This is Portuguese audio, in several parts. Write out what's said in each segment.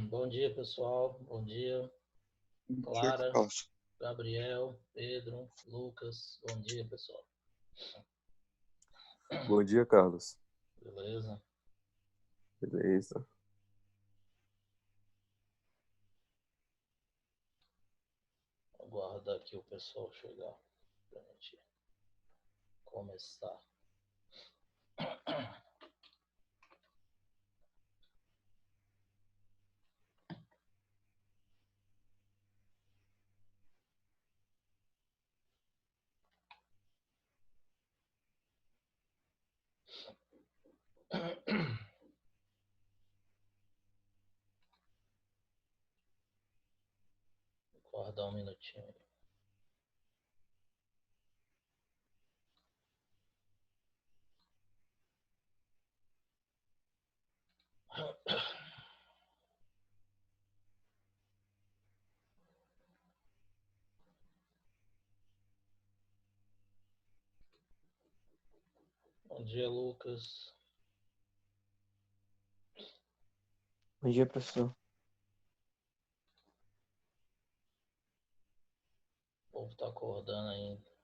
Bom dia, pessoal. Bom dia, Bom dia, Clara, Carlos. Gabriel, Pedro, Lucas. Bom dia, pessoal. Bom dia, Carlos. Beleza? Beleza. Aguardar aqui o pessoal chegar para a gente começar. Aguardar um minutinho aí. Bom dia, Lucas. Bom dia, professor. O povo está acordando ainda.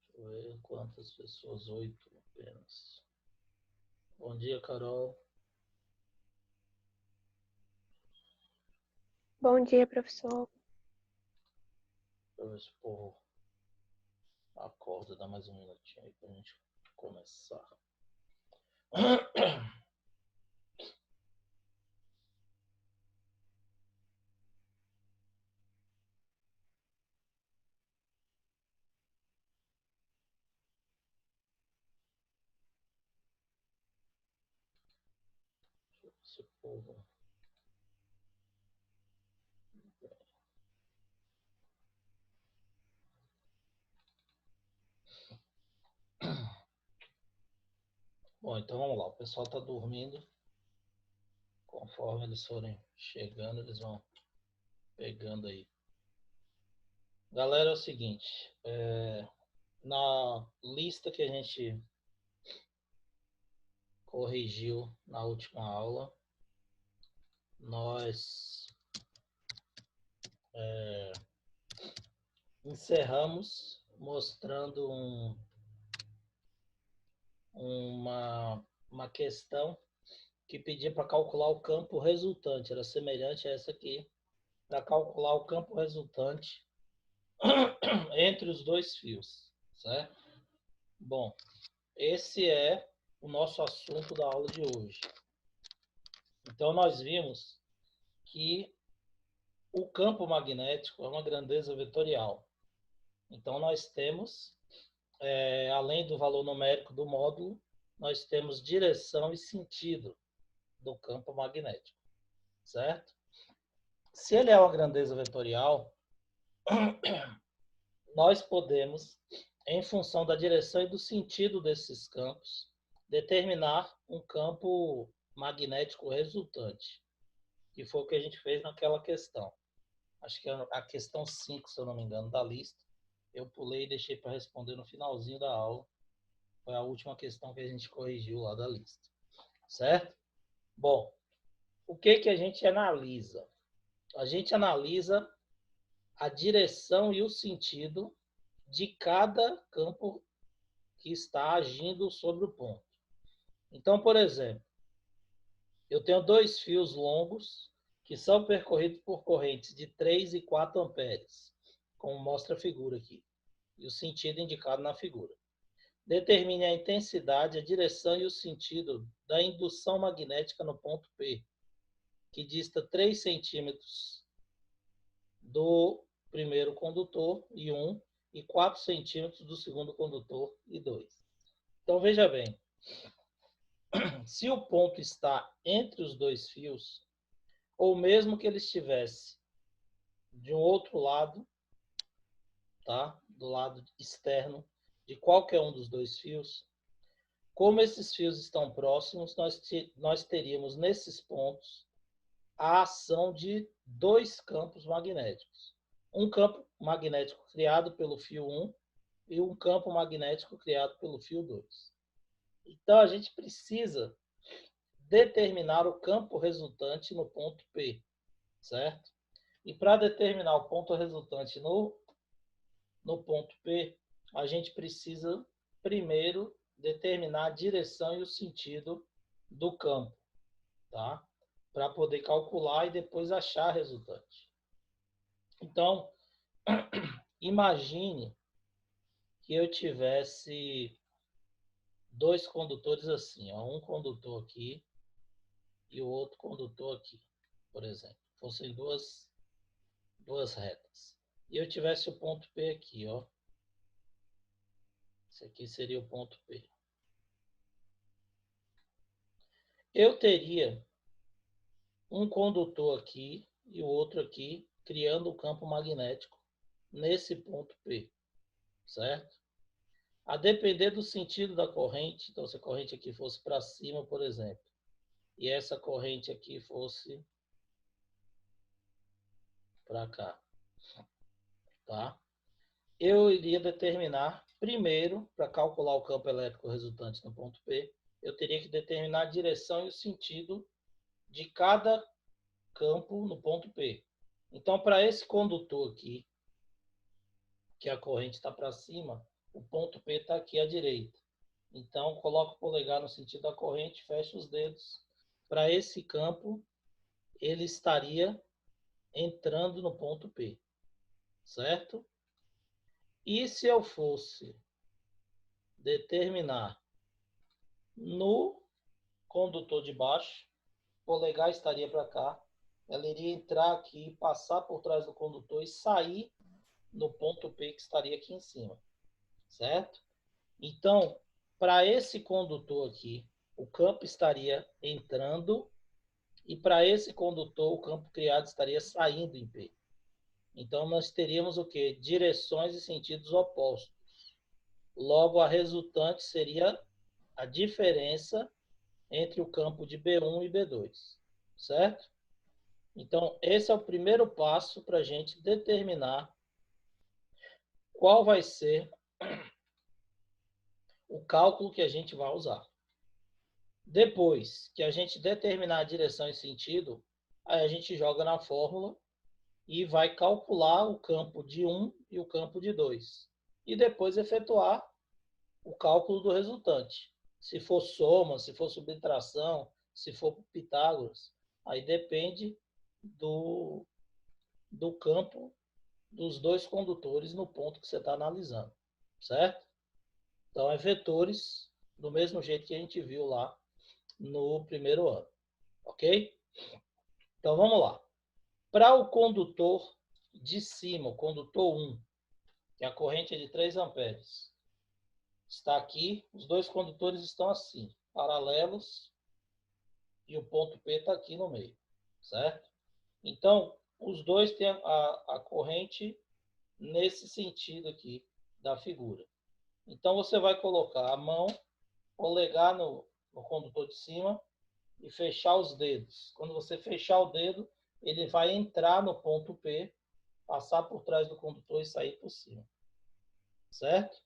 Deixa eu ver quantas pessoas. 8 apenas. Bom dia, Carol. Bom dia, professor. Deixa eu ver se o povo acorda. Dá mais um minutinho aí para a gente começar. Esse povo. Bom, então vamos lá. O pessoal está dormindo. Conforme eles forem chegando, eles vão pegando aí. Galera, é o seguinte. Na lista que a gente corrigiu na última aula, nós encerramos mostrando uma questão que pedia para calcular o campo resultante. Era semelhante a essa aqui, para calcular o campo resultante entre os dois fios, certo? Bom, esse é o nosso assunto da aula de hoje. Então, nós vimos que o campo magnético é uma grandeza vetorial. Então, nós temos, além do valor numérico do módulo, nós temos direção e sentido do campo magnético, certo? Se ele é uma grandeza vetorial, nós podemos, em função da direção e do sentido desses campos, determinar um campo magnético resultante, que foi o que a gente fez naquela questão. Acho que é a questão 5, se eu não me engano, da lista. Eu pulei e deixei para responder no finalzinho da aula. Foi a última questão que a gente corrigiu lá da lista. Certo? Bom, o que a gente analisa? A gente analisa a direção e o sentido de cada campo que está agindo sobre o ponto. Então, por exemplo, eu tenho dois fios longos que são percorridos por correntes de 3 e 4 amperes, como mostra a figura aqui, e o sentido indicado na figura. Determine a intensidade, a direção e o sentido da indução magnética no ponto P, que dista 3 centímetros do primeiro condutor, e 1, e 4 centímetros do segundo condutor, e 2. Então, veja bem. se o ponto está entre os dois fios, ou mesmo que ele estivesse de um outro lado, tá? Do lado externo de qualquer um dos dois fios, como esses fios estão próximos, nós teríamos nesses pontos a ação de dois campos magnéticos. Um campo magnético criado pelo fio 1 e um campo magnético criado pelo fio 2. Então, a gente precisa determinar o campo resultante no ponto P, certo? E para determinar o ponto resultante no ponto P, a gente precisa primeiro determinar a direção e o sentido do campo, tá? Para poder calcular e depois achar a resultante. Então, imagine que eu tivesse dois condutores assim, ó, um condutor aqui e o outro condutor aqui, por exemplo. Fossem duas retas. E eu tivesse o ponto P aqui, ó. Esse aqui seria o ponto P. Eu teria um condutor aqui e o outro aqui, criando o campo magnético nesse ponto P, certo? A depender do sentido da corrente, então se a corrente aqui fosse para cima, por exemplo, e essa corrente aqui fosse para cá, tá? Eu iria determinar, primeiro, para calcular o campo elétrico resultante no ponto P, eu teria que determinar a direção e o sentido de cada campo no ponto P. Então, para esse condutor aqui, que a corrente está para cima, o ponto P está aqui à direita. Então, coloco o polegar no sentido da corrente, fecho os dedos. Para esse campo, ele estaria entrando no ponto P, certo? E se eu fosse determinar no condutor de baixo, o polegar estaria para cá, ela iria entrar aqui, passar por trás do condutor e sair no ponto P que estaria aqui em cima, certo? Então, para esse condutor aqui, o campo estaria entrando e para esse condutor o campo criado estaria saindo em P. Então, nós teríamos o quê? Direções e sentidos opostos. Logo, a resultante seria a diferença entre o campo de B1 e B2, certo? Então, esse é o primeiro passo para a gente determinar qual vai ser o cálculo que a gente vai usar. Depois que a gente determinar a direção e sentido, aí a gente joga na fórmula e vai calcular o campo de 1 e o campo de 2. E depois efetuar o cálculo do resultante. Se for soma, se for subtração, se for Pitágoras, aí depende do campo dos dois condutores no ponto que você está analisando, certo? Então, é vetores, do mesmo jeito que a gente viu lá no primeiro ano, ok? Então, vamos lá. Para o condutor de cima, o condutor 1, que a corrente é de 3 amperes, está aqui, os dois condutores estão assim, paralelos, e o ponto P está aqui no meio, certo? Então, os dois têm a corrente nesse sentido aqui da figura. Então, você vai colocar a mão, polegar no condutor de cima e fechar os dedos. Quando você fechar o dedo, ele vai entrar no ponto P, passar por trás do condutor e sair por cima, certo?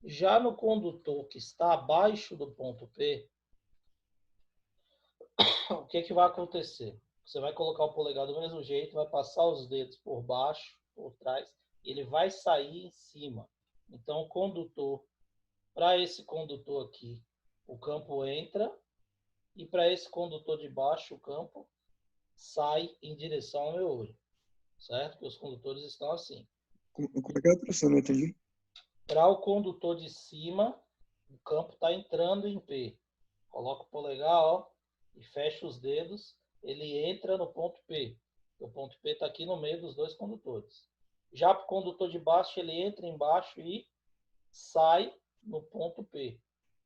Já no condutor que está abaixo do ponto P, o que vai acontecer? Você vai colocar o polegar do mesmo jeito, vai passar os dedos por baixo, por trás, e ele vai sair em cima. Então, o condutor, para esse condutor aqui, o campo entra, e para esse condutor de baixo, o campo sai em direção ao meu olho, certo? Porque os condutores estão assim. Como é que é, professor? Não entendi. Para o condutor de cima, o campo está entrando em P. Coloca o polegar, ó, e fecha os dedos, ele entra no ponto P. O ponto P está aqui no meio dos dois condutores. Já para o condutor de baixo, ele entra embaixo e sai no ponto P.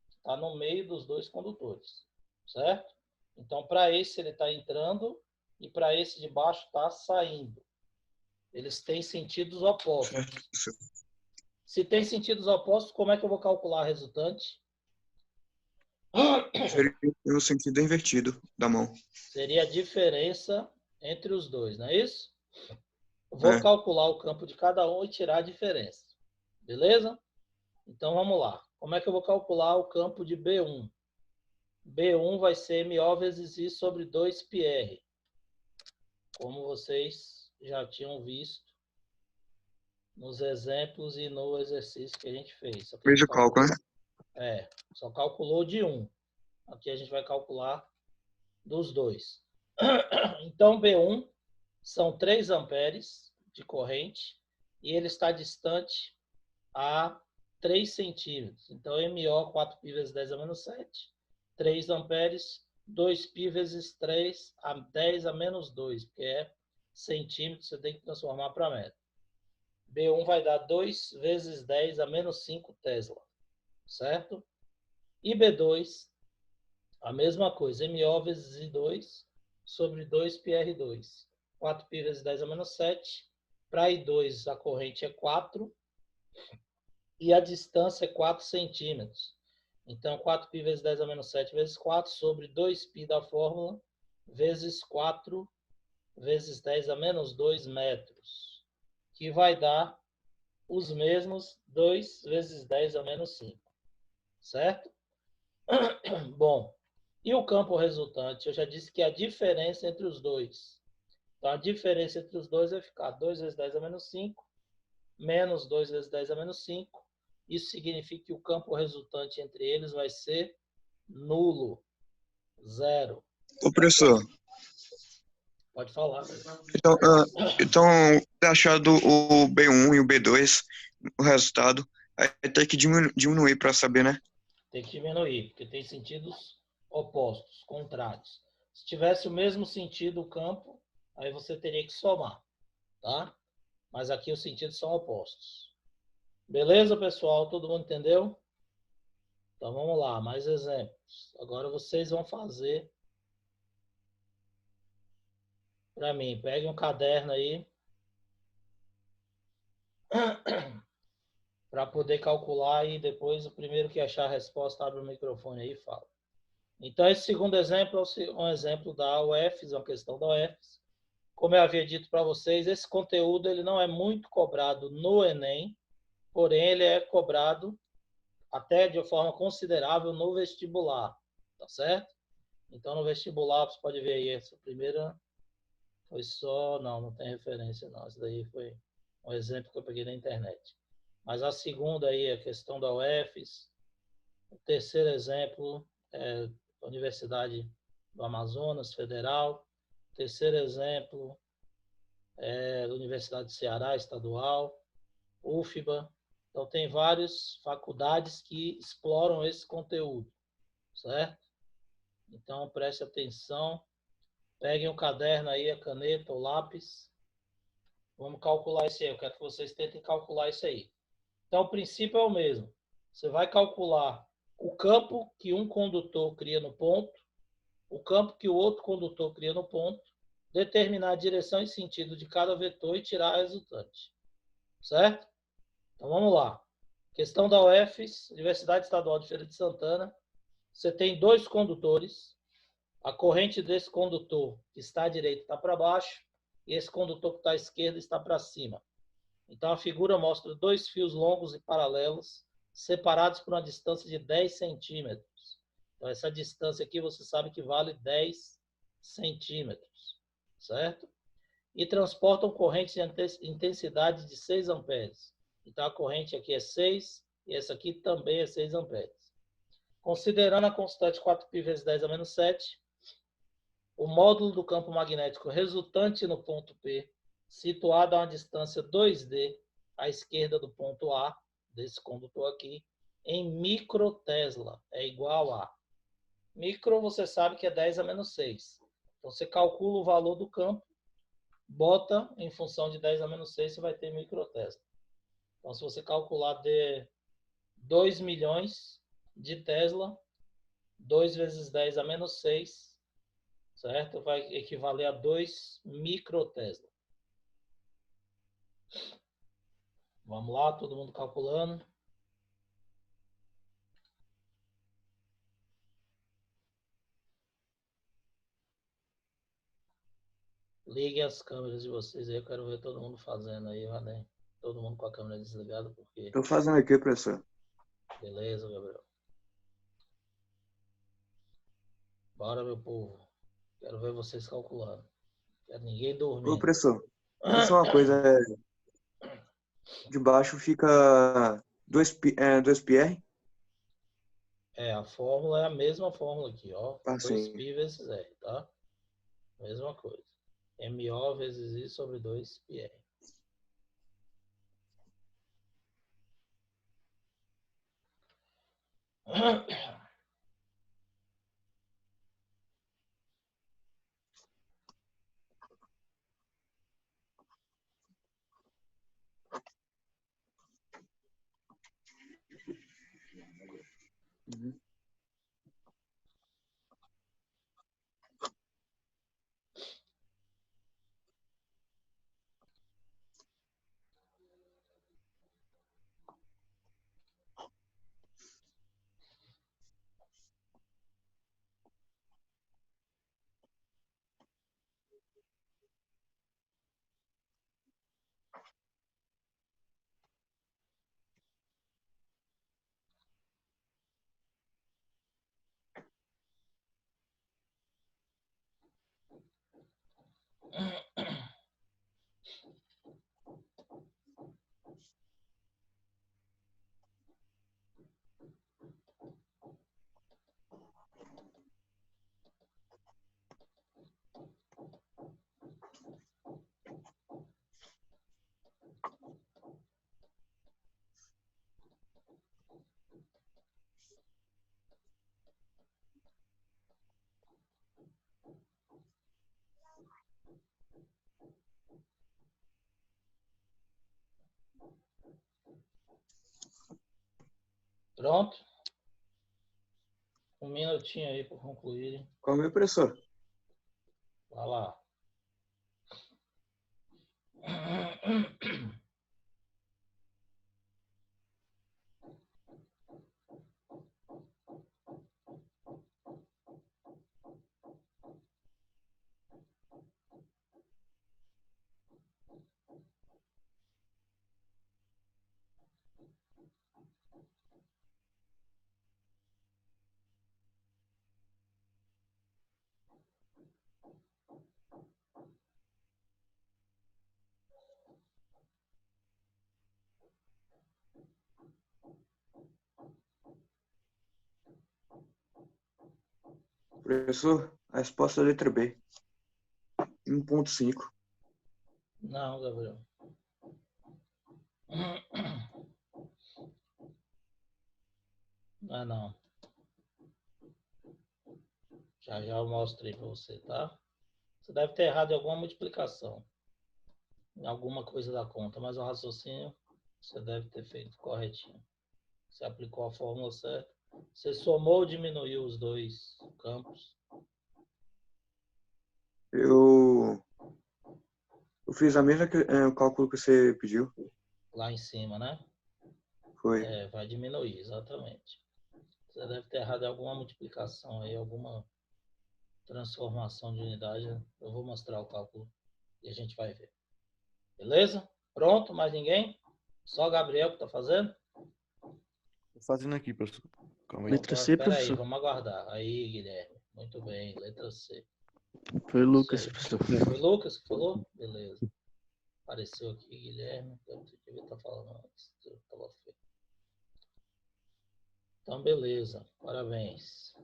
Está no meio dos dois condutores. certo? Então, para esse ele está entrando e para esse de baixo está saindo. Eles têm sentidos opostos. Certo, professor. Se tem sentidos opostos, como é que eu vou calcular a resultante? Seria no sentido invertido da mão. Seria a diferença entre os dois, não é isso? Vou É. calcular o campo de cada um e tirar a diferença. Beleza? Então, vamos lá. Como é que eu vou calcular o campo de B1? B1 vai ser MO vezes I sobre 2πr. Como vocês já tinham visto nos exemplos e no exercício que a gente fez. Só que a gente Mesmo cálculo, né? só calculou de um. Aqui a gente vai calcular dos dois. Então, B1 são 3 amperes de corrente e ele está distante a 3 centímetros. Então, MO 4π vezes 10 a menos 7, 3 amperes, 2π vezes 3 a 10 a menos 2, porque é centímetros, você tem que transformar para metro. B1 vai dar 2 vezes 10 a menos 5 Tesla, certo? E B2, a mesma coisa, MO vezes I2 sobre 2πr2. 4π vezes 10 a menos 7. Para I2, a corrente é 4 e a distância é 4 centímetros. Então, 4π vezes 10 a menos 7 vezes 4 sobre 2π da fórmula vezes 4 vezes 10 a menos 2 metros, que vai dar os mesmos 2 vezes 10 a menos 5, certo? Bom, e o campo resultante? Eu já disse que a diferença entre os dois. Então, a diferença entre os dois vai ficar 2 vezes 10 a menos 5, menos 2 vezes 10 a menos 5. Isso significa que o campo resultante entre eles vai ser nulo, zero. Ô, professor, Pode falar. então você achar o B1 e o B2, o resultado, aí tem que diminuir para saber, né? Tem que diminuir, porque tem sentidos opostos, contrários. Se tivesse o mesmo sentido o campo, aí você teria que somar, tá? Mas aqui os sentidos são opostos. Beleza, pessoal? Todo mundo entendeu? Então vamos lá, mais exemplos. Agora vocês vão fazer para mim. Pegue um caderno aí para poder calcular e depois o primeiro que achar a resposta abre o microfone aí e fala. Então esse segundo exemplo é um exemplo da UFES, uma questão da UFES. Como eu havia dito para vocês, esse conteúdo ele não é muito cobrado no Enem, porém ele é cobrado até de forma considerável no vestibular, tá certo? Então no vestibular você pode ver aí, essa primeira foi só, não tem referência não, isso daí foi um exemplo que eu peguei na internet. Mas a segunda aí é a questão da UFES, o terceiro exemplo é a Universidade do Amazonas Federal, o terceiro exemplo é a Universidade do Ceará Estadual, UFBA. Então, tem várias faculdades que exploram esse conteúdo, certo? Então, preste atenção. Peguem o caderno aí, a caneta, o lápis. Vamos calcular isso aí. Eu quero que vocês tentem calcular isso aí. Então, o princípio é o mesmo. Você vai calcular o campo que um condutor cria no ponto, o campo que o outro condutor cria no ponto, determinar a direção e sentido de cada vetor e tirar a resultante. Certo? Então, vamos lá. Questão da UFES, Universidade Estadual de Feira de Santana. Você tem 2 condutores. A corrente desse condutor que está à direita está para baixo e esse condutor que está à esquerda está para cima. Então, a figura mostra 2 fios longos e paralelos separados por uma distância de 10 centímetros. Então, essa distância aqui você sabe que vale 10 centímetros, certo? E transportam corrente de intensidade de 6 amperes. Então, a corrente aqui é 6 e essa aqui também é 6 amperes. Considerando a constante 4π vezes 10 a menos 7, o módulo do campo magnético resultante no ponto P, situado a uma distância 2D à esquerda do ponto A, desse condutor aqui, em microtesla, é igual a... Micro, você sabe que é 10 a menos 6. Então, você calcula o valor do campo, bota em função de 10 a menos 6, você vai ter microtesla. Então, se você calcular de 2 milhões de Tesla, 2 vezes 10 a menos 6, certo? Vai equivaler a 2 microtesla. Vamos lá, todo mundo calculando. Liguem as câmeras de vocês aí, eu quero ver todo mundo fazendo aí, Vanem. Todo mundo com a câmera desligada, porque... Tô fazendo aqui, professor. Beleza, Gabriel. Bora, meu povo. Quero ver vocês calculando. Quero ninguém Ô, dormindo. professor, deixa eu só uma coisa. De baixo fica 2πr? A fórmula é a mesma fórmula aqui, ó. Ah, 2π vezes R, tá? Mesma coisa. MO vezes I sobre 2πr. Uhum. Pronto? Um minutinho aí para concluir. Qual é o meu, professor? Vai lá. Professor, a resposta é a letra B. 1,5. Não, Gabriel. Não. Já eu mostro aí para você, tá? Você deve ter errado em alguma multiplicação. Em alguma coisa da conta, mas o raciocínio você deve ter feito corretinho. Você aplicou a fórmula certa. Você somou ou diminuiu os dois campos? Eu fiz a mesma o cálculo que você pediu. Lá em cima, né? Foi. Vai diminuir, exatamente. Você deve ter errado em alguma multiplicação aí, alguma transformação de unidade. Eu vou mostrar o cálculo e a gente vai ver. Beleza? Pronto? Mais ninguém? Só o Gabriel que está fazendo? Tô fazendo aqui, professor. Calma aí. Letra C, Espera aí, professor. vamos aguardar. Aí, Guilherme. Muito bem, letra C. Foi Lucas, Isso aí. professor. Foi Lucas que falou? Beleza. Apareceu aqui, Guilherme. Devia estar falando antes. Tava feio. Então, beleza. Parabéns.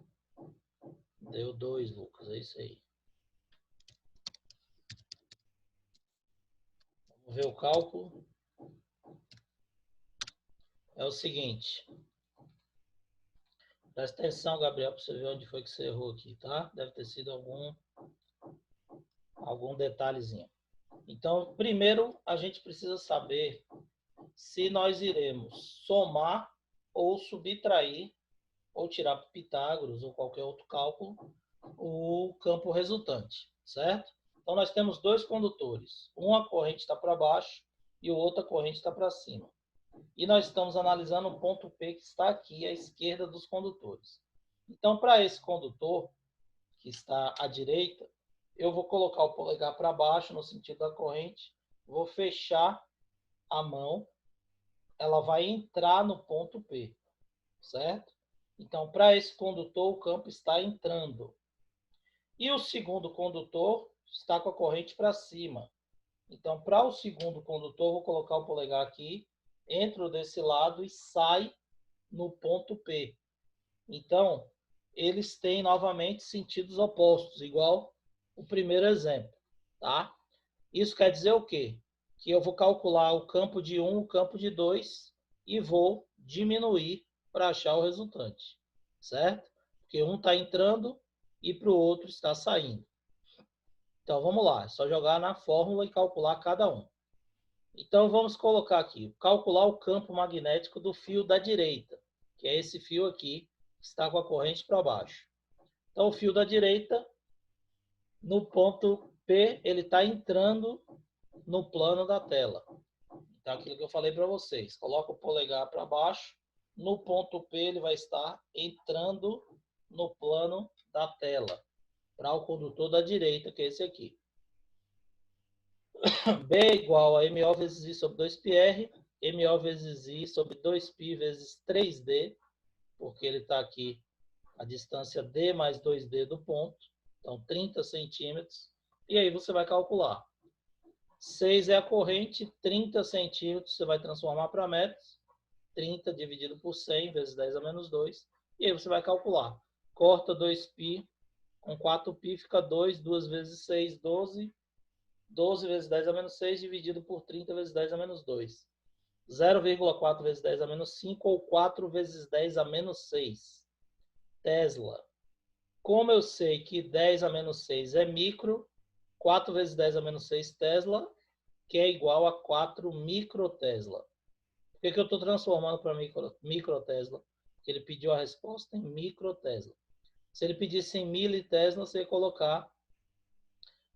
Deu 2, Lucas. É isso aí. Vamos ver o cálculo. É o seguinte. Presta atenção, Gabriel, para você ver onde foi que você errou aqui, tá? Deve ter sido algum detalhezinho. Então, primeiro, a gente precisa saber se nós iremos somar ou subtrair ou tirar por Pitágoras ou qualquer outro cálculo, o campo resultante, certo? Então, nós temos dois condutores. Uma corrente está para baixo e o outra corrente está para cima. E nós estamos analisando o ponto P que está aqui à esquerda dos condutores. Então, para esse condutor, que está à direita, eu vou colocar o polegar para baixo no sentido da corrente, vou fechar a mão, ela vai entrar no ponto P, certo? Então, para esse condutor, o campo está entrando. E o segundo condutor está com a corrente para cima. Então, para o segundo condutor, vou colocar o polegar aqui, entro desse lado e sai no ponto P. Então, eles têm novamente sentidos opostos, igual o primeiro exemplo, tá? Isso quer dizer o quê? Que eu vou calcular o campo de 1, o campo de 2 e vou diminuir para achar o resultante, certo? Porque um está entrando e para o outro está saindo. Então, vamos lá. É só jogar na fórmula e calcular cada um. Então, vamos colocar aqui, calcular o campo magnético do fio da direita, que é esse fio aqui, que está com a corrente para baixo. Então, o fio da direita, no ponto P, ele está entrando no plano da tela. Então, aquilo que eu falei para vocês, coloca o polegar para baixo, no ponto P ele vai estar entrando no plano da tela, para o condutor da direita, que é esse aqui. B é igual a MO vezes I sobre 2πr, MO vezes I sobre 2π vezes 3D, porque ele está aqui a distância D mais 2D do ponto, então 30 centímetros, e aí você vai calcular. 6 é a corrente, 30 centímetros você vai transformar para metros, 30 dividido por 100 vezes 10 a menos 2, e aí você vai calcular. Corta 2π com 4π, fica 2, 2 vezes 6, 12, 12 vezes 10 a menos 6 dividido por 30 vezes 10 a menos 2. 0,4 vezes 10 a menos 5 ou 4 vezes 10 a menos 6. Tesla. Como eu sei que 10 a menos 6 é micro, 4 vezes 10 a menos 6 Tesla, que é igual a 4 microtesla. Por que eu estou transformando para microtesla? Porque ele pediu a resposta em microtesla. Se ele pedisse em militesla, você ia colocar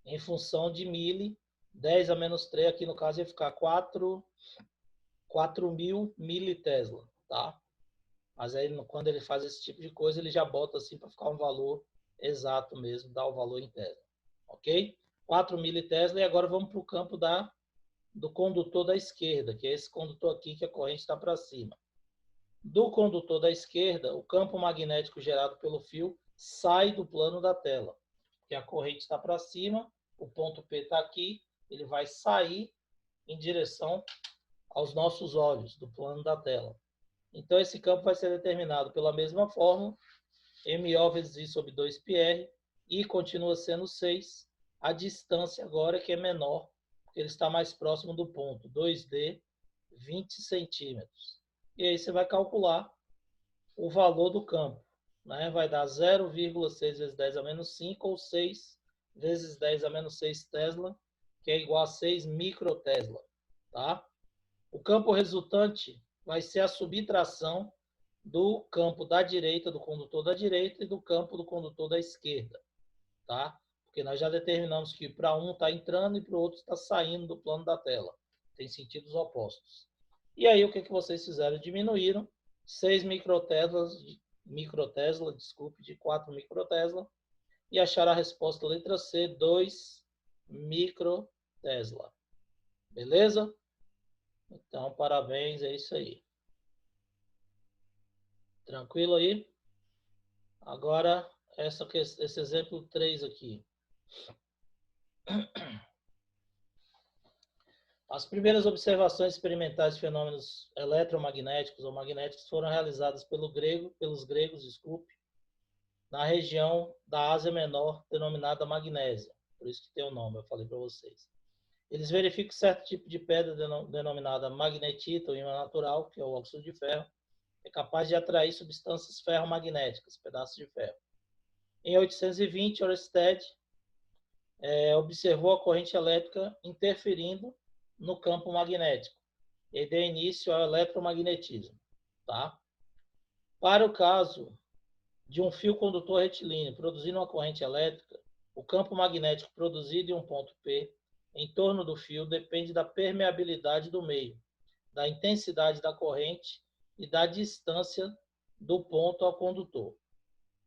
em função de mili, 10 a menos 3, aqui no caso ia ficar 4.000 militesla, tá? Mas aí, quando ele faz esse tipo de coisa, ele já bota assim para ficar um valor exato mesmo, dá o valor em Tesla, ok? 4 militesla, e agora vamos para o campo do condutor da esquerda, que é esse condutor aqui que a corrente está para cima. Do condutor da esquerda, o campo magnético gerado pelo fio sai do plano da tela, que a corrente está para cima, o ponto P está aqui, ele vai sair em direção aos nossos olhos, do plano da tela. Então, esse campo vai ser determinado pela mesma fórmula, MO vezes I sobre 2πr, I continua sendo 6, a distância agora que é menor, porque ele está mais próximo do ponto, 2D, 20 centímetros. E aí você vai calcular o valor do campo, né? Vai dar 0,6 vezes 10 a menos 5, ou 6 vezes 10 a menos 6 Tesla, que é igual a 6 microtesla, tá? O campo resultante vai ser a subtração do campo da direita, do condutor da direita, e do campo do condutor da esquerda, tá? Porque nós já determinamos que para um está entrando e para o outro está saindo do plano da tela. Tem sentidos opostos. E aí, o que vocês fizeram? Diminuíram 6 microtesla, desculpe, de 4 microtesla, e acharam a resposta letra C, 2 microtesla. Beleza? Então, parabéns, é isso aí. Tranquilo aí? Agora, esse exemplo 3 aqui. As primeiras observações experimentais de fenômenos eletromagnéticos ou magnéticos foram realizadas pelos gregos, na região da Ásia Menor, denominada Magnésia. Por isso que tem o nome, eu falei para vocês. Eles verificam que certo tipo de pedra denominada magnetita ou ímã natural, que é o óxido de ferro, é capaz de atrair substâncias ferromagnéticas, pedaços de ferro. Em 820, Ørsted observou a corrente elétrica interferindo no campo magnético e deu início ao eletromagnetismo, tá? Para o caso de um fio condutor retilíneo produzindo uma corrente elétrica, o campo magnético produzido em um ponto P em torno do fio depende da permeabilidade do meio, da intensidade da corrente e da distância do ponto ao condutor.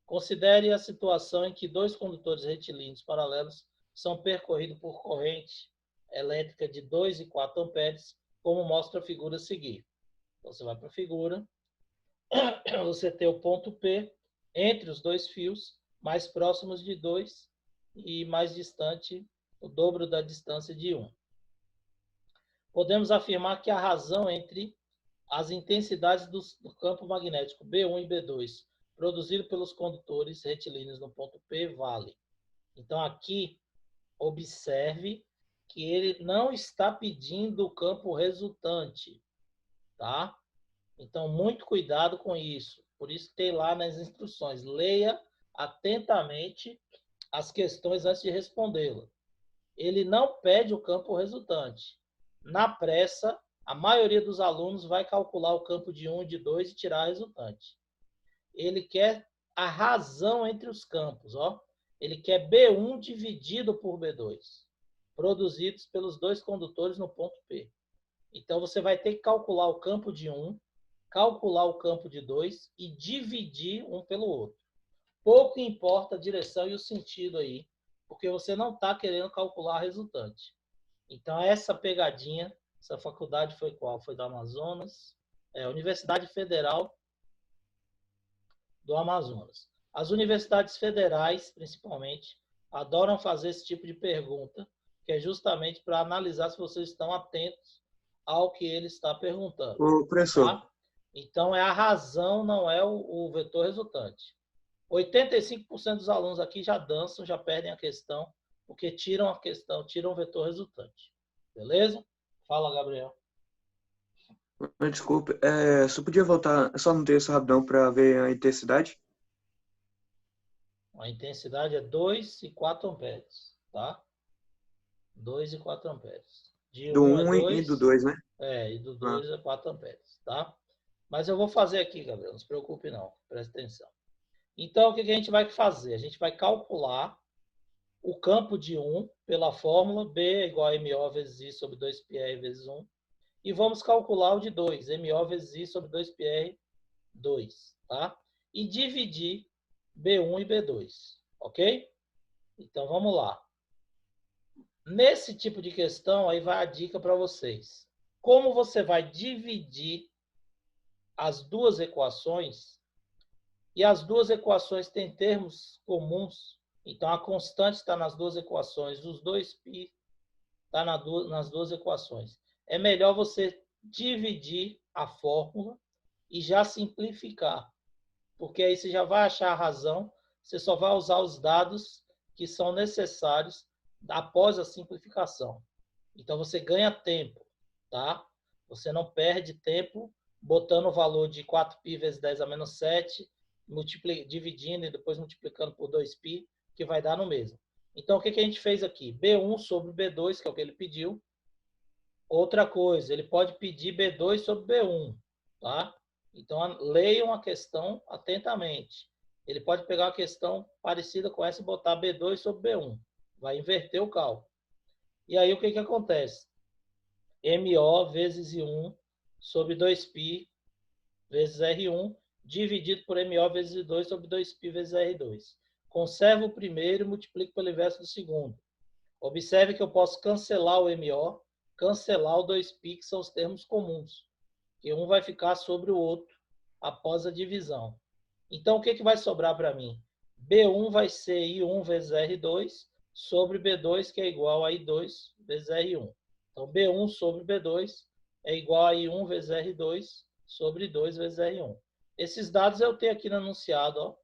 Considere a situação em que dois condutores retilíneos paralelos são percorridos por corrente elétrica de 2 e 4 amperes, como mostra a figura a seguir. Então, você vai para a figura, você tem o ponto P entre os dois fios, mais próximos de 2 e mais distante, o dobro da distância de 1. Podemos afirmar que a razão entre as intensidades do campo magnético B1 e B2 produzido pelos condutores retilíneos no ponto P vale. Então, aqui, observe que ele não está pedindo o campo resultante, tá? Então, muito cuidado com isso. Por isso que tem lá nas instruções. Leia atentamente as questões antes de respondê-la. Ele não pede o campo resultante. Na pressa, a maioria dos alunos vai calcular o campo de 1 e de 2 e tirar a resultante. Ele quer a razão entre os campos, ó. Ele quer B1 dividido por B2, produzidos pelos dois condutores no ponto P. Então, você vai ter que calcular o campo de 1, calcular o campo de 2 e dividir um pelo outro. Pouco importa a direção e o sentido aí, porque você não está querendo calcular a resultante. Então, essa pegadinha, essa faculdade foi qual? Foi do Amazonas, Universidade Federal do Amazonas. As universidades federais, principalmente, adoram fazer esse tipo de pergunta, que é justamente para analisar se vocês estão atentos ao que ele está perguntando. Ô, professor, Tá? Então, é a razão, não é o vetor resultante. 85% dos alunos aqui já dançam, já perdem a questão, porque tiram a questão, tiram o vetor resultante. Beleza? Fala, Gabriel. desculpe, só podia voltar só no texto rapidão para ver a intensidade? A intensidade é 2 e 4 amperes, tá? 2 e 4 amperes. De Do 1 é 1 e 2, do 2, né? e do 2 é 4 amperes, tá? Mas eu vou fazer aqui, Gabriel, não se preocupe não, preste atenção. Então, o que a gente vai fazer? A gente vai calcular o campo de 1 pela fórmula B é igual a MO vezes I sobre 2πr vezes 1. E vamos calcular o de 2, MO vezes I sobre 2πr 2, tá? E dividir B1 e B2, ok? Então, vamos lá. Nesse tipo de questão, aí vai a dica para vocês. Como você vai dividir as duas equações, e as duas equações têm termos comuns, então a constante está nas duas equações, os 2π está nas duas equações. É melhor você dividir a fórmula e já simplificar, porque aí você já vai achar a razão, você só vai usar os dados que são necessários após a simplificação. Então, você ganha tempo, tá? Você não perde tempo botando o valor de 4π vezes 10 a menos 7, dividindo e depois multiplicando por 2π, que vai dar no mesmo. Então, o que a gente fez aqui? B1 sobre B2, que é o que ele pediu. Outra coisa, ele pode pedir B2 sobre B1, tá? Então, leiam a questão atentamente. Ele pode pegar uma questão parecida com essa e botar B2 sobre B1. Vai inverter o cálculo. E aí, o que acontece? MO vezes I1 sobre 2π vezes R1, dividido por MO vezes I2 sobre 2π vezes R2. Conservo o primeiro e multiplico pelo inverso do segundo. Observe que eu posso cancelar o MO, cancelar o 2π, que são os termos comuns. Que um vai ficar sobre o outro após a divisão. Então, o que vai sobrar para mim? B1 vai ser I1 vezes R2 sobre B2, que é igual a I2 vezes R1. Então, B1 sobre B2 é igual a I1 vezes R2 sobre 2 vezes R1. Esses dados eu tenho aqui no enunciado, ó,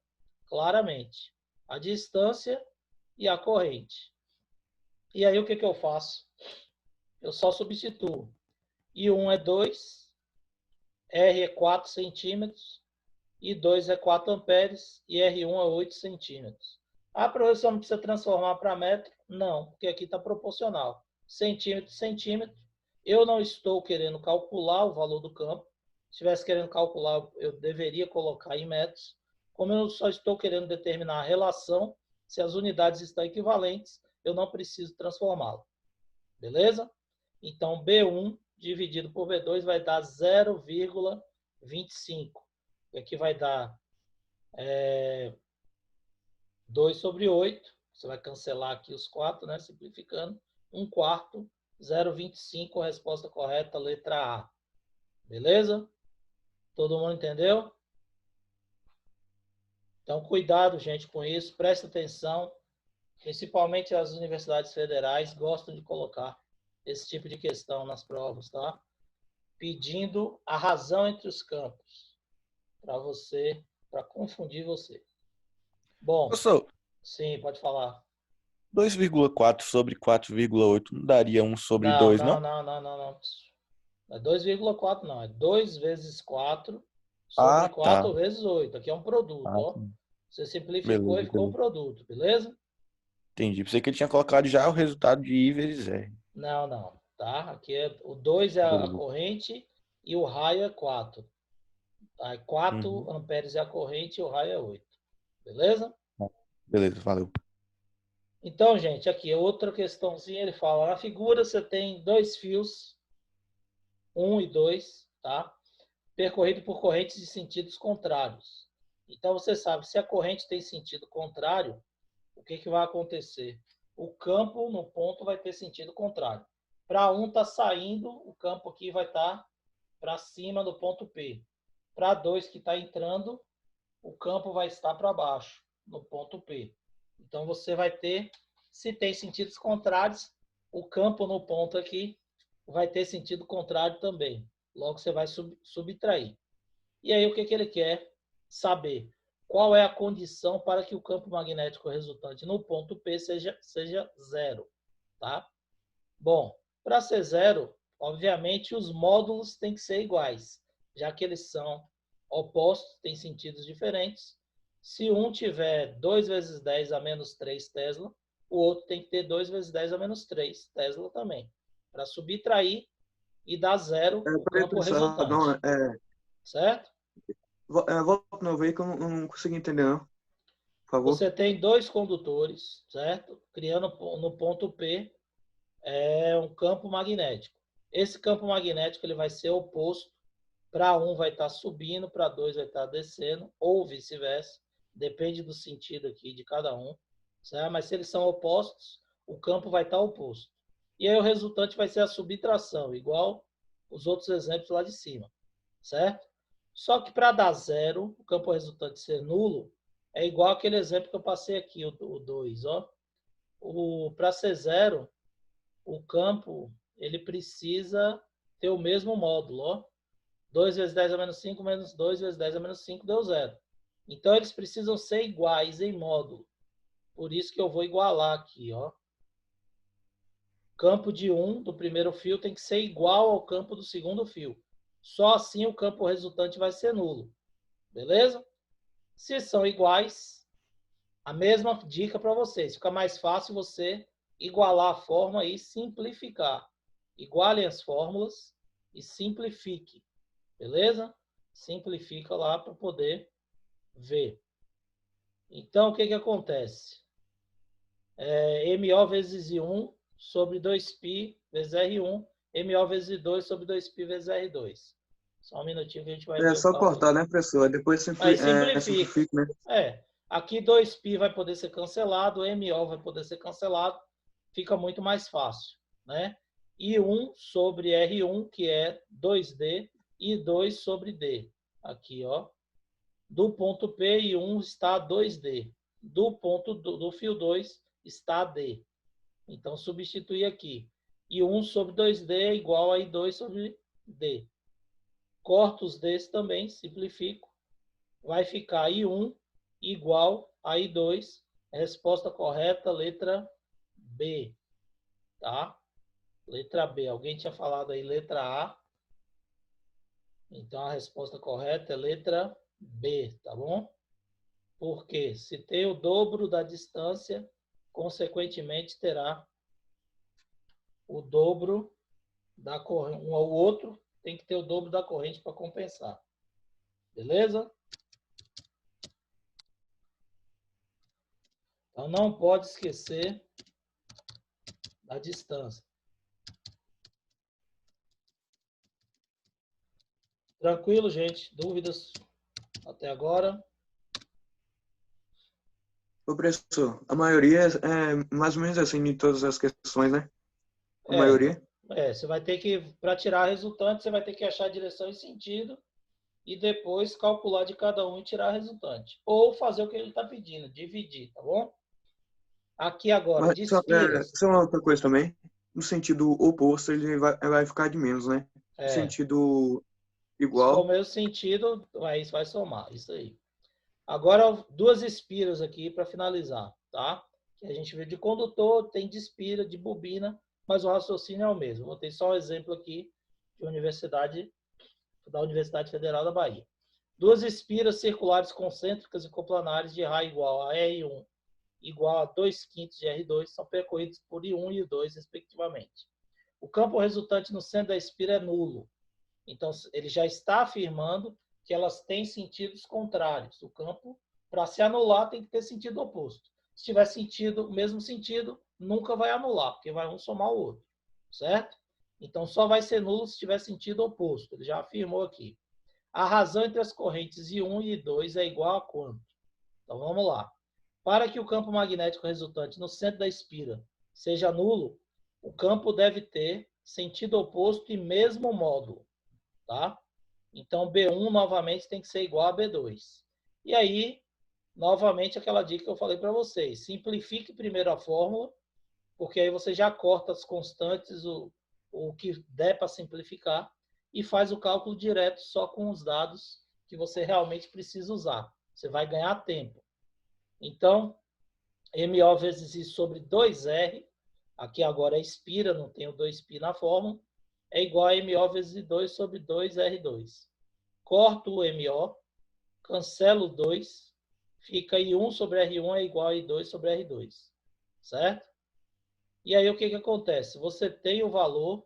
claramente. A distância e a corrente. E aí, o que eu faço? Eu só substituo. I1 é 2, R é 4 centímetros, I2 é 4 amperes e R1 é 8 centímetros. Ah, professor, não precisa transformar para metro? Não, porque aqui está proporcional. Centímetro, centímetro. Eu não estou querendo calcular o valor do campo. Se estivesse querendo calcular, eu deveria colocar em metros. Como eu só estou querendo determinar a relação, se as unidades estão equivalentes, eu não preciso transformá-la. Beleza? Então, B1 dividido por B2 vai dar 0,25. E aqui vai dar 2 sobre 8. Você vai cancelar aqui os 4, né? Simplificando. 1/4, 0,25, a resposta correta, letra A. Beleza? Todo mundo entendeu? Então, cuidado, gente, com isso. Presta atenção. Principalmente as universidades federais gostam de colocar esse tipo de questão nas provas, tá? Pedindo a razão entre os campos para confundir você. Bom, Professor, sim, pode falar. 2,4 sobre 4,8 não daria 1 sobre Não, 2, não, não? não, não, não, não. Não é 2,4, não. É 2 vezes 4 sobre Ah, 4 tá. vezes 8. Aqui é um produto, Ah, ó. sim. Você simplificou e Beleza, ficou o beleza. produto, beleza? Entendi. Pensei que ele tinha colocado já o resultado de I vezes R. Não, não. Tá? Aqui o 2 é a Beleza. corrente e o raio é 4. Aí 4 Uhum. amperes é a corrente e o raio é 8. Beleza? Beleza, valeu. Então, gente, aqui outra questãozinha, ele fala, na figura você tem 2 fios, 1 e 2, tá? Percorrido por correntes de sentidos contrários. Então, você sabe, se a corrente tem sentido contrário, o que vai acontecer? O campo no ponto vai ter sentido contrário. Para um está saindo, o campo aqui vai estar para cima do ponto P. Para 2 que está entrando, o campo vai estar para baixo, no ponto P. Então, você vai ter, se tem sentidos contrários, o campo no ponto aqui vai ter sentido contrário também. Logo, você vai subtrair. E aí, o que ele quer saber? Qual é a condição para que o campo magnético resultante no ponto P seja zero? Tá? Bom, para ser zero, obviamente, os módulos têm que ser iguais, já que eles são opostos, têm sentidos diferentes. Se um tiver 2 vezes 10 a menos 3 Tesla, o outro tem que ter 2 vezes 10 a menos 3 Tesla também, para subtrair e dar zero o Peraí, campo professor, rapidão, resultante. Certo? volta de novo aí que eu não consegui entender, não. Por favor. Você tem 2 condutores, certo? Criando no ponto P um campo magnético. Esse campo magnético ele vai ser oposto. Para um vai estar subindo, para 2 vai estar descendo, ou vice-versa. Depende do sentido aqui de cada um. Certo? Mas se eles são opostos, o campo vai estar oposto. E aí o resultante vai ser a subtração, igual os outros exemplos lá de cima. Certo? Só que para dar zero, o campo resultante ser nulo, é igual aquele exemplo que eu passei aqui, o 2. Para ser zero, o campo ele precisa ter o mesmo módulo. Ó. 2 vezes 10 a menos 5 menos 2 vezes 10 a menos 5 deu zero. Então, eles precisam ser iguais em módulo. Por isso que eu vou igualar aqui. Ó. Campo de 1 do primeiro fio tem que ser igual ao campo do segundo fio. Só assim o campo resultante vai ser nulo. Beleza? Se são iguais, a mesma dica para vocês. Fica mais fácil você igualar a forma e simplificar. Igualem as fórmulas e simplifique. Beleza? Simplifica lá para poder ver. Então, o que acontece? MO vezes I1 sobre 2π vezes R1, MO vezes I2 sobre 2π vezes R2. Só um minutinho que a gente vai É ver o só cálculo. cortar, né, professor? Depois Aí simplifica. simplifica, né? Aqui 2π vai poder ser cancelado, MO vai poder ser cancelado, fica muito mais fácil, né? I1 sobre R1, que é 2D, e 2 sobre D. Aqui, ó. Do ponto P, I1 está 2D. Do ponto do fio 2 está D. Então, substituir aqui. I1 sobre 2D é igual a I2 sobre D. Corto os Ds também, simplifico. Vai ficar I1 igual a I2. Resposta correta, letra B. Tá? Letra B. Alguém tinha falado aí letra A. Então, a resposta correta é letra B, tá bom? Porque se tem o dobro da distância, consequentemente terá o dobro da corrente. Um ao outro tem que ter o dobro da corrente para compensar. Beleza? Então, não pode esquecer da distância. Tranquilo, gente? Dúvidas até agora? Ô, professor, a maioria é mais ou menos assim de todas as questões, né? A maioria. Você vai ter que, para tirar resultante, você vai ter que achar a direção e sentido e depois calcular de cada um e tirar a resultante. Ou fazer o que ele está pedindo, dividir, tá bom? Aqui agora, Mas de espiras. só uma outra coisa também. No sentido oposto, ele vai ficar de menos, né? No sentido Se for igual. o mesmo sentido, aí vai somar, isso aí. Agora, duas espiras aqui para finalizar, tá? Que a gente vê de condutor, tem de espira, de bobina, mas o raciocínio é o mesmo. Vou ter só um exemplo aqui da Universidade Federal da Bahia. Duas espiras circulares concêntricas e coplanares de raio igual a R1 igual a 2/5 de R2 são percorridos por I1 e I2, respectivamente. O campo resultante no centro da espira é nulo. Então, ele já está afirmando que elas têm sentidos contrários. O campo, para se anular, tem que ter sentido oposto. Se tiver o mesmo sentido, nunca vai anular, porque vai um somar o outro. Certo? Então, só vai ser nulo se tiver sentido oposto. Ele já afirmou aqui. A razão entre as correntes I1 e I2 é igual a quanto? Então, vamos lá. Para que o campo magnético resultante no centro da espira seja nulo, o campo deve ter sentido oposto e mesmo módulo. Tá? Então, B1 novamente tem que ser igual a B2. E aí, novamente, aquela dica que eu falei para vocês. Simplifique primeiro a fórmula, porque aí você já corta as constantes, o que der para simplificar, e faz o cálculo direto só com os dados que você realmente precisa usar. Você vai ganhar tempo. Então, MO vezes I sobre 2R, aqui agora é espira, não tem o 2π na fórmula, é igual a MO vezes I2 sobre 2R2. Corto o MO, cancelo o 2, fica I1 sobre R1 é igual a I2 sobre R2. Certo? E aí o que acontece? Você tem o valor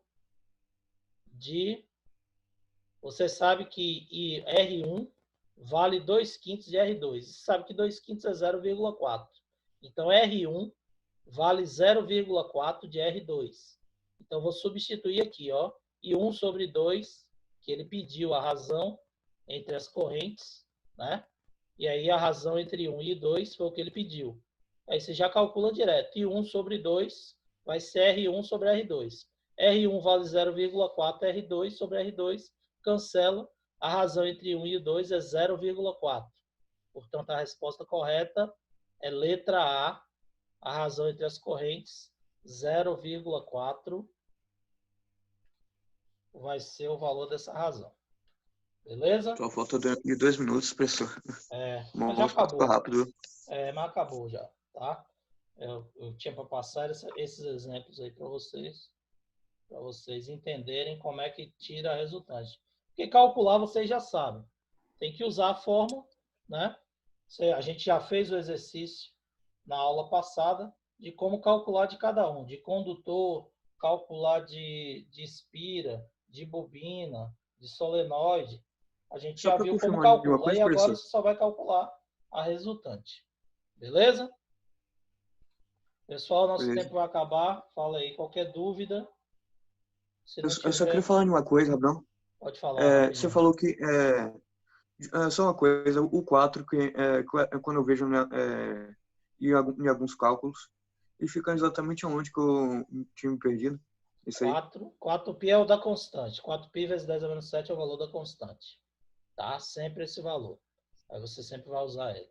de... Você sabe que R1 vale 2/5 de R2. Você sabe que 2/5 é 0,4. Então, R1 vale 0,4 de R2. Então, vou substituir aqui, ó, I1 sobre 2, que ele pediu a razão entre as correntes, né? E aí, a razão entre 1 e 2 foi o que ele pediu. Aí, você já calcula direto. I1 sobre 2 vai ser R1 sobre R2. R1 vale 0,4, R2 sobre R2, cancela. A razão entre 1 e 2 é 0,4. Portanto, a resposta correta é letra A. A razão entre as correntes, 0,4 vai ser o valor dessa razão. Beleza? Só falta de 2 minutos, professor. Mas já acabou. Rápido. Mas acabou já, tá? Eu tinha para passar esses exemplos aí para vocês entenderem como é que tira a resultante. Porque calcular vocês já sabem. Tem que usar a fórmula, né? A gente já fez o exercício na aula passada de como calcular de cada um. De condutor, calcular de espira, de bobina, de solenoide. A gente já viu como calcular e agora você só vai calcular a resultante. Beleza? Pessoal, nosso tempo vai acabar. Fala aí, qualquer dúvida. Eu só queria falar de uma coisa, Abrão. Pode falar. Você falou que... só uma coisa, o 4, quando eu vejo em alguns cálculos, ele fica exatamente onde que eu tinha me perdido. Isso aí. 4π é o da constante. 4π vezes 10 a menos 7 é o valor da constante. Tá? Sempre esse valor. Aí você sempre vai usar ele.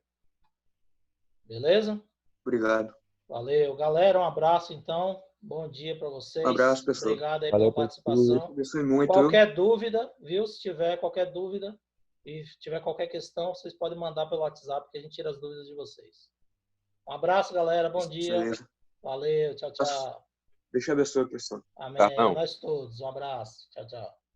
Beleza? Obrigado. Valeu. Galera, um abraço então. Bom dia para vocês. Um abraço, pessoal. Obrigado aí pela participação. Muito. Qualquer dúvida, viu? Se tiver qualquer dúvida e tiver qualquer questão, vocês podem mandar pelo WhatsApp que a gente tira as dúvidas de vocês. Um abraço, galera. Bom dia. Beleza. Valeu. Tchau, tchau. Deixa eu abençoar, pessoal. Amém. Nós todos. Um abraço. Tchau, tchau.